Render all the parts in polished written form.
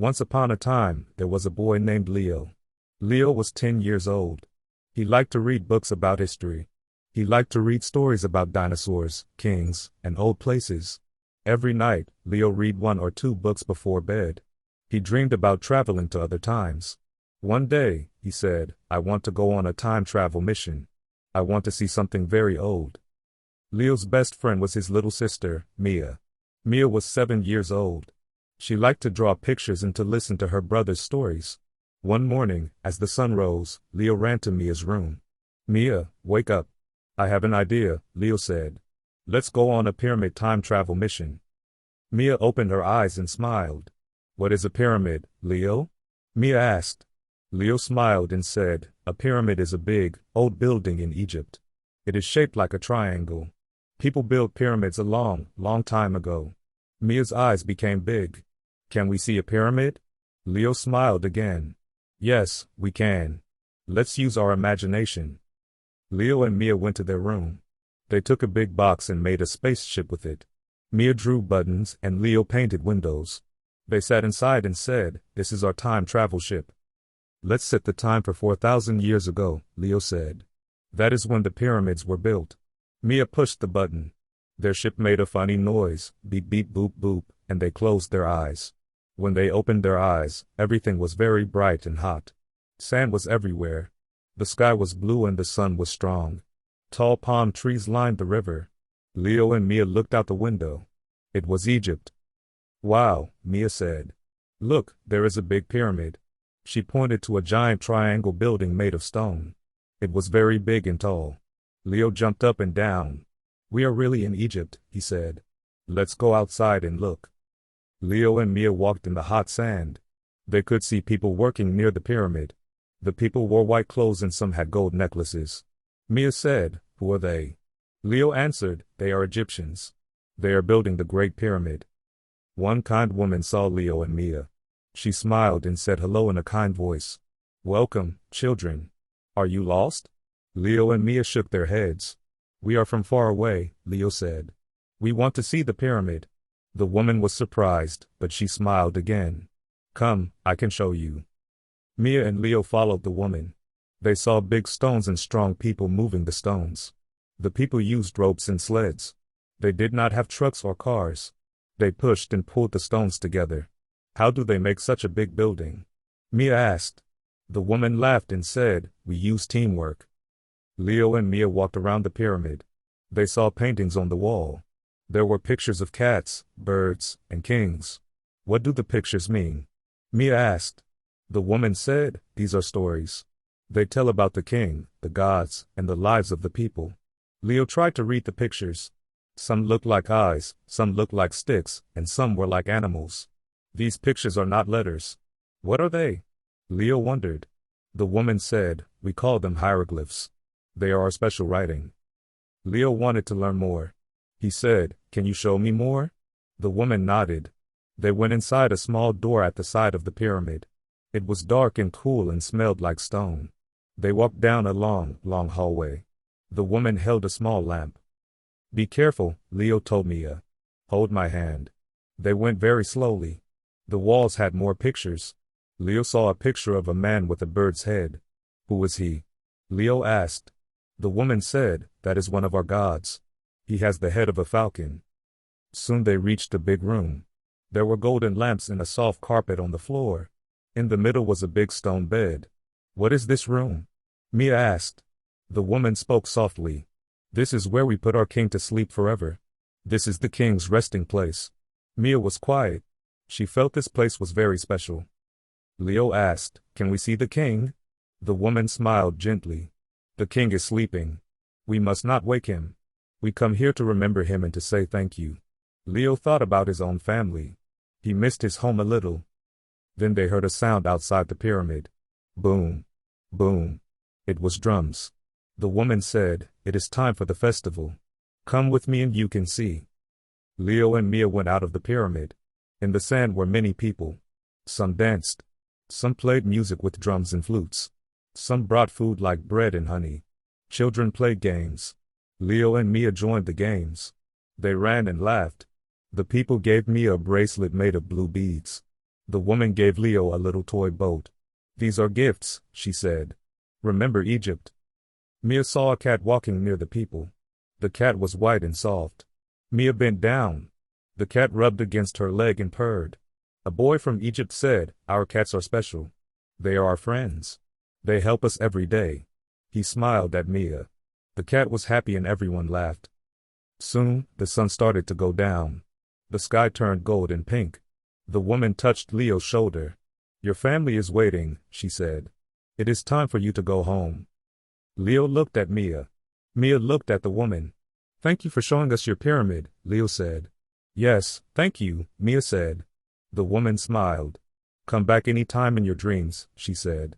Once upon a time, there was a boy named Leo. Leo was 10 years old. He liked to read books about history. He liked to read stories about dinosaurs, kings, and old places. Every night, Leo read 1 or 2 books before bed. He dreamed about traveling to other times. One day, he said, I want to go on a time travel mission. I want to see something very old. Leo's best friend was his little sister, Mia. Mia was 7 years old. She liked to draw pictures and to listen to her brother's stories. One morning, as the sun rose, Leo ran to Mia's room. Mia, wake up. I have an idea, Leo said. Let's go on a pyramid time travel mission. Mia opened her eyes and smiled. What is a pyramid, Leo? Mia asked. Leo smiled and said, a pyramid is a big, old building in Egypt. It is shaped like a triangle. People built pyramids a long, long time ago. Mia's eyes became big. Can we see a pyramid? Leo smiled again. Yes, we can. Let's use our imagination. Leo and Mia went to their room. They took a big box and made a spaceship with it. Mia drew buttons and Leo painted windows. They sat inside and said, this is our time travel ship. Let's set the time for 4,000 years ago, Leo said. That is when the pyramids were built. Mia pushed the button. Their ship made a funny noise, beep beep boop boop, and they closed their eyes. When they opened their eyes, everything was very bright and hot. Sand was everywhere. The sky was blue and the sun was strong. Tall palm trees lined the river. Leo and Mia looked out the window. It was Egypt. Wow, Mia said. Look, there is a big pyramid. She pointed to a giant triangle building made of stone. It was very big and tall. Leo jumped up and down. We are really in Egypt, he said. Let's go outside and look. Leo and Mia walked in the hot sand. They could see people working near the pyramid. The people wore white clothes and some had gold necklaces. Mia said, who are they? Leo answered, they are Egyptians. They are building the Great Pyramid. One kind woman saw Leo and Mia. She smiled and said hello in a kind voice. Welcome, children. Are you lost? Leo and Mia shook their heads. We are from far away, Leo said. We want to see the pyramid. The woman was surprised, but she smiled again. Come, I can show you. Mia and Leo followed the woman. They saw big stones and strong people moving the stones. The people used ropes and sleds. They did not have trucks or cars. They pushed and pulled the stones together. How do they make such a big building? Mia asked. The woman laughed and said, we use teamwork. Leo and Mia walked around the pyramid. They saw paintings on the wall. There were pictures of cats, birds, and kings. What do the pictures mean? Mia asked. The woman said, these are stories. They tell about the king, the gods, and the lives of the people. Leo tried to read the pictures. Some looked like eyes, some looked like sticks, and some were like animals. These pictures are not letters. What are they? Leo wondered. The woman said, we call them hieroglyphs. They are our special writing. Leo wanted to learn more. He said, can you show me more? The woman nodded. They went inside a small door at the side of the pyramid. It was dark and cool and smelled like stone. They walked down a long, long hallway. The woman held a small lamp. Be careful, Leo told Mia. Hold my hand. They went very slowly. The walls had more pictures. Leo saw a picture of a man with a bird's head. Who was he? Leo asked. The woman said, that is one of our gods. He has the head of a falcon. Soon they reached a big room. There were golden lamps and a soft carpet on the floor. In the middle was a big stone bed. What is this room? Mia asked. The woman spoke softly. This is where we put our king to sleep forever. This is the king's resting place. Mia was quiet. She felt this place was very special. Leo asked, can we see the king? The woman smiled gently. The king is sleeping. We must not wake him. We come here to remember him and to say thank you. Leo thought about his own family. He missed his home a little. Then they heard a sound outside the pyramid. Boom. Boom. It was drums. The woman said, it is time for the festival. Come with me and you can see. Leo and Mia went out of the pyramid. In the sand were many people. Some danced. Some played music with drums and flutes. Some brought food like bread and honey. Children played games. Leo and Mia joined the games. They ran and laughed. The people gave Mia a bracelet made of blue beads. The woman gave Leo a little toy boat. "These are gifts," she said. "Remember Egypt." Mia saw a cat walking near the people. The cat was white and soft. Mia bent down. The cat rubbed against her leg and purred. A boy from Egypt said, "Our cats are special. They are our friends. They help us every day." He smiled at Mia. The cat was happy and everyone laughed. Soon, the sun started to go down. The sky turned gold and pink. The woman touched Leo's shoulder. "Your family is waiting," she said. "It is time for you to go home." Leo looked at Mia. Mia looked at the woman. "Thank you for showing us your pyramid," Leo said. "Yes, thank you," Mia said. The woman smiled. "Come back any time in your dreams," she said.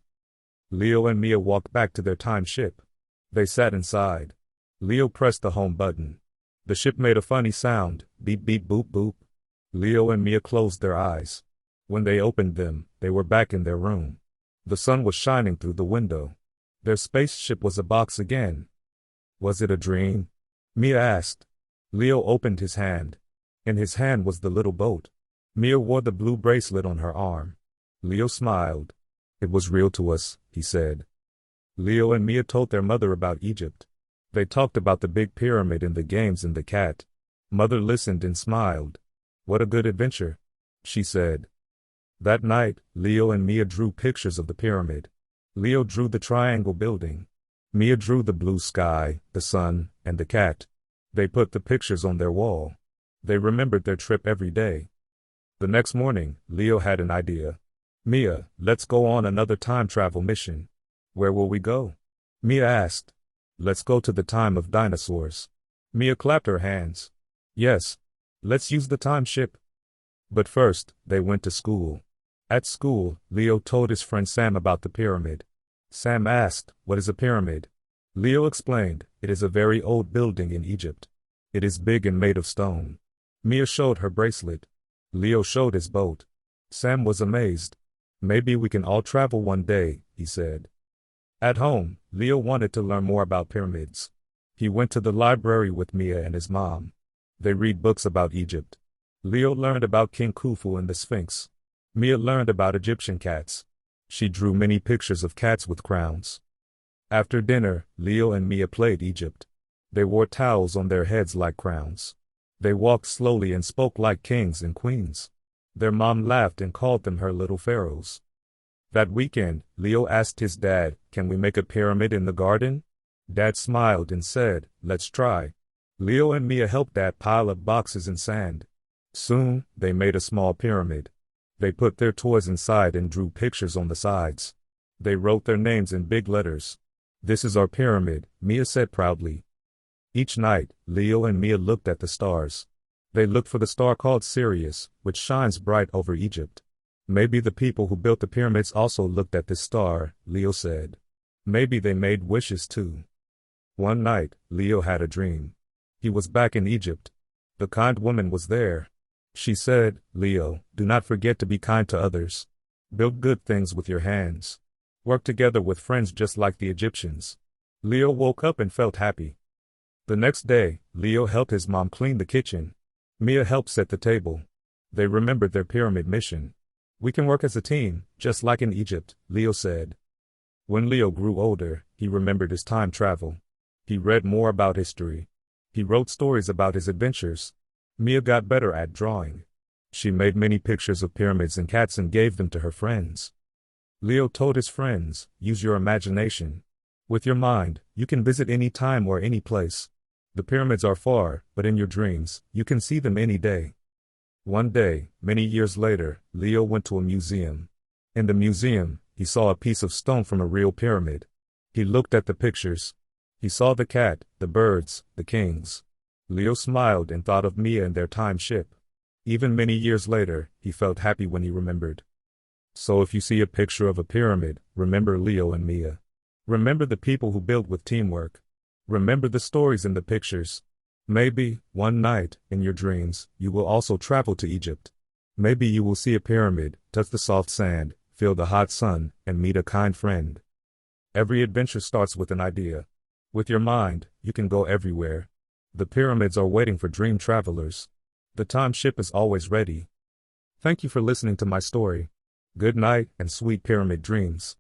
Leo and Mia walked back to their time ship. They sat inside. Leo pressed the home button. The ship made a funny sound, beep beep boop boop. Leo and Mia closed their eyes. When they opened them, they were back in their room. The sun was shining through the window. Their spaceship was a box again. Was it a dream? Mia asked. Leo opened his hand. In his hand was the little boat. Mia wore the blue bracelet on her arm. Leo smiled. "It was real to us," he said. Leo and Mia told their mother about Egypt. They talked about the big pyramid and the games and the cat. Mother listened and smiled. "What a good adventure," she said. That night, Leo and Mia drew pictures of the pyramid. Leo drew the triangle building. Mia drew the blue sky, the sun, and the cat. They put the pictures on their wall. They remembered their trip every day. The next morning, Leo had an idea. "Mia, let's go on another time travel mission." "Where will we go?" Mia asked. "Let's go to the time of dinosaurs." Mia clapped her hands. "Yes. Let's use the time ship." But first, they went to school. At school, Leo told his friend Sam about the pyramid. Sam asked, "What is a pyramid?" Leo explained, "It is a very old building in Egypt. It is big and made of stone." Mia showed her bracelet. Leo showed his boat. Sam was amazed. "Maybe we can all travel one day," he said. At home, Leo wanted to learn more about pyramids. He went to the library with Mia and his mom. They read books about Egypt. Leo learned about King Khufu and the Sphinx. Mia learned about Egyptian cats. She drew many pictures of cats with crowns. After dinner, Leo and Mia played Egypt. They wore towels on their heads like crowns. They walked slowly and spoke like kings and queens. Their mom laughed and called them her little pharaohs. That weekend, Leo asked his dad, "Can we make a pyramid in the garden?" Dad smiled and said, "Let's try." Leo and Mia helped Dad pile up boxes and sand. Soon, they made a small pyramid. They put their toys inside and drew pictures on the sides. They wrote their names in big letters. "This is our pyramid," Mia said proudly. Each night, Leo and Mia looked at the stars. They looked for the star called Sirius, which shines bright over Egypt. "Maybe the people who built the pyramids also looked at this star," Leo said. "Maybe they made wishes too." One night, Leo had a dream. He was back in Egypt. The kind woman was there. She said, "Leo, do not forget to be kind to others. Build good things with your hands. Work together with friends just like the Egyptians." Leo woke up and felt happy. The next day, Leo helped his mom clean the kitchen. Mia helped set the table. They remembered their pyramid mission. "We can work as a team, just like in Egypt," Leo said. When Leo grew older, he remembered his time travel. He read more about history. He wrote stories about his adventures. Mia got better at drawing. She made many pictures of pyramids and cats and gave them to her friends. Leo told his friends, "Use your imagination. With your mind, you can visit any time or any place. The pyramids are far, but in your dreams, you can see them any day." One day, many years later, Leo went to a museum. In the museum, he saw a piece of stone from a real pyramid. He looked at the pictures. He saw the cat, the birds, the kings. Leo smiled and thought of Mia and their time ship. Even many years later, he felt happy when he remembered. So if you see a picture of a pyramid, remember Leo and Mia. Remember the people who built with teamwork. Remember the stories in the pictures. Maybe, one night, in your dreams, you will also travel to Egypt. Maybe you will see a pyramid, touch the soft sand, feel the hot sun, and meet a kind friend. Every adventure starts with an idea. With your mind, you can go everywhere. The pyramids are waiting for dream travelers. The time ship is always ready. Thank you for listening to my story. Good night and sweet pyramid dreams.